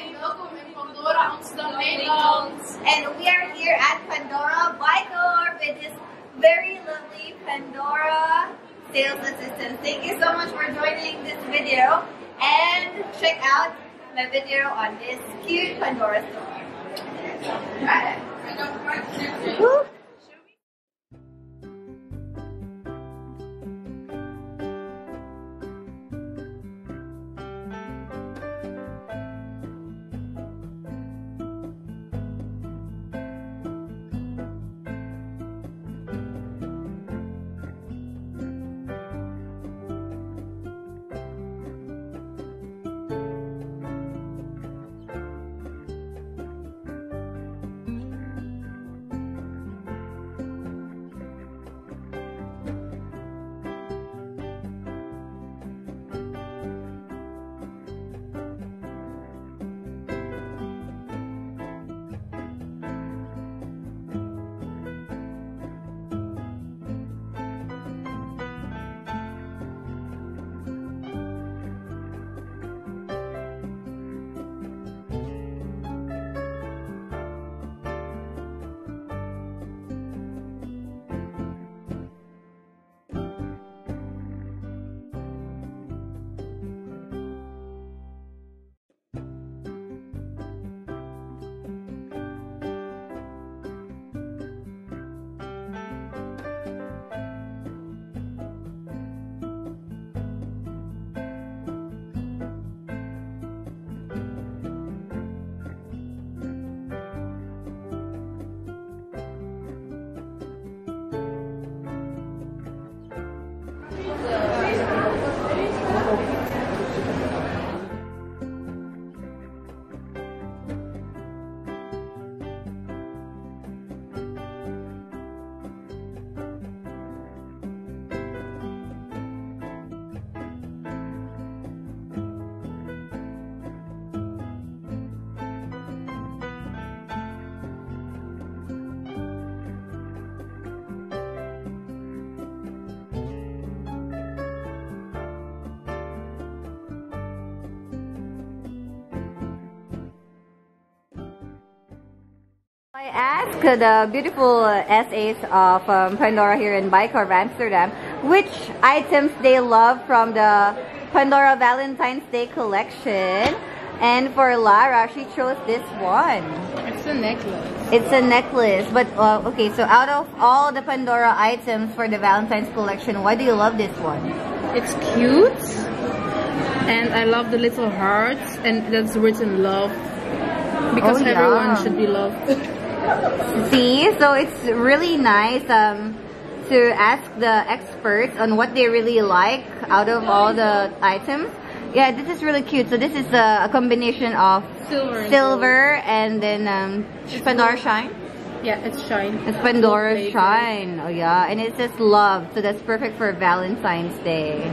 en welkom in Pandora Amsterdam Netherlands. And we are here at Pandora Bijenkorf with this very lovely Pandora sales assistant. Thank you so much for joining this video and check out my video on this cute Pandora store. Woo. I asked the beautiful SAs of Pandora here in Bijenkorf, Amsterdam, which items they love from the Pandora Valentine's Day collection. And for Lara, she chose this one. It's a necklace. It's a necklace. But, okay, so out of all the Pandora items for the Valentine's collection, why do you love this one? It's cute. And I love the little hearts. And that's written love. Because everyone should be loved. See, so it's really nice to ask the experts on what they really like out of all the items. Yeah, this is really cute. So this is a combination of silver and then Pandora Shine. Yeah, it's Shine. It's Pandora Shine. Oh yeah, and it says love. So that's perfect for Valentine's Day.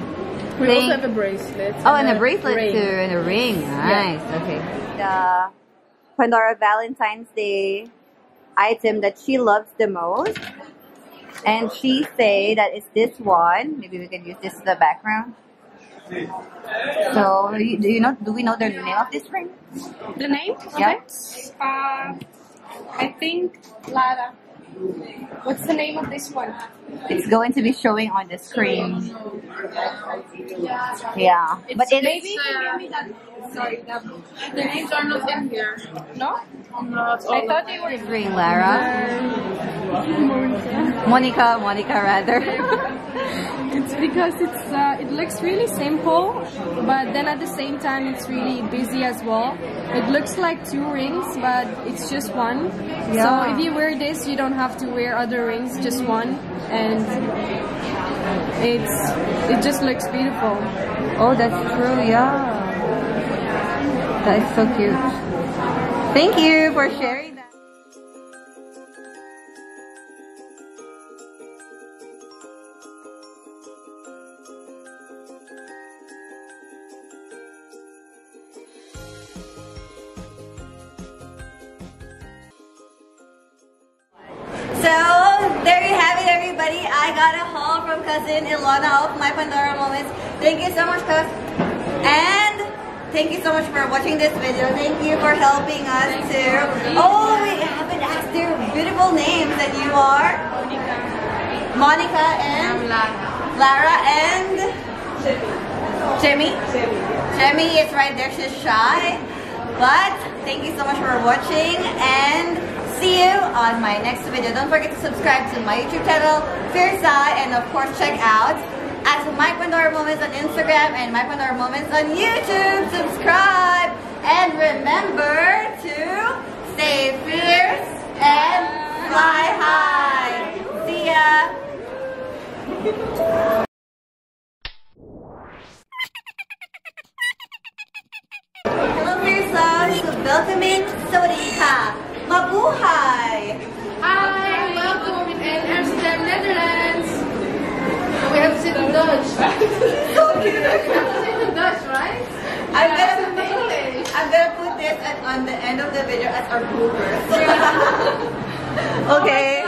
We also have a bracelet. Oh, and a bracelet too, and a ring. Nice. Yeah. Okay. The Pandora Valentine's Day item that she loves the most, and she say that it's this one. Maybe we can use this as the background. So do we know the name of this ring? The name? Yeah. I think Lara. What's the name of this one? It's going to be showing on the screen. Yeah, but it's maybe give me that. Sorry, the names are not in here. No? Not I thought they were. ring, Lara. Monica rather. It's because it looks really simple, but then at the same time it's really busy as well. It looks like two rings, but it's just one. Yeah. So if you wear this, you don't have to wear other rings, just one, and it just looks beautiful. Oh, that's true. Yeah, that is so cute. Thank you for sharing that. So there you have it, everybody. I got a haul from Couz Illona of my Pandora Moments. Thank you so much, Couz. And thank you so much for watching this video. Thank you for helping us too. Oh, we haven't asked their beautiful names, and you are? Monica and? Lara and? Jimmy? Jimmy is right there, she's shy. But thank you so much for watching, and see you on my next video. Don't forget to subscribe to my YouTube channel, 𝑘𝑢𝑧, and of course check out at my Pandora Moments on Instagram and my Pandora Moments on YouTube. Subscribe, and remember to stay fierce and fly high. See ya! Hello fierce loves, welcome 𝒮𝓉𝒶𝓎. Mabuhay! Hi, welcome in Amsterdam Netherlands. We have to sit in Dutch. So cute! We have to sit in Dutch, right? I'm gonna put this on the end of the video as our bloopers. Okay.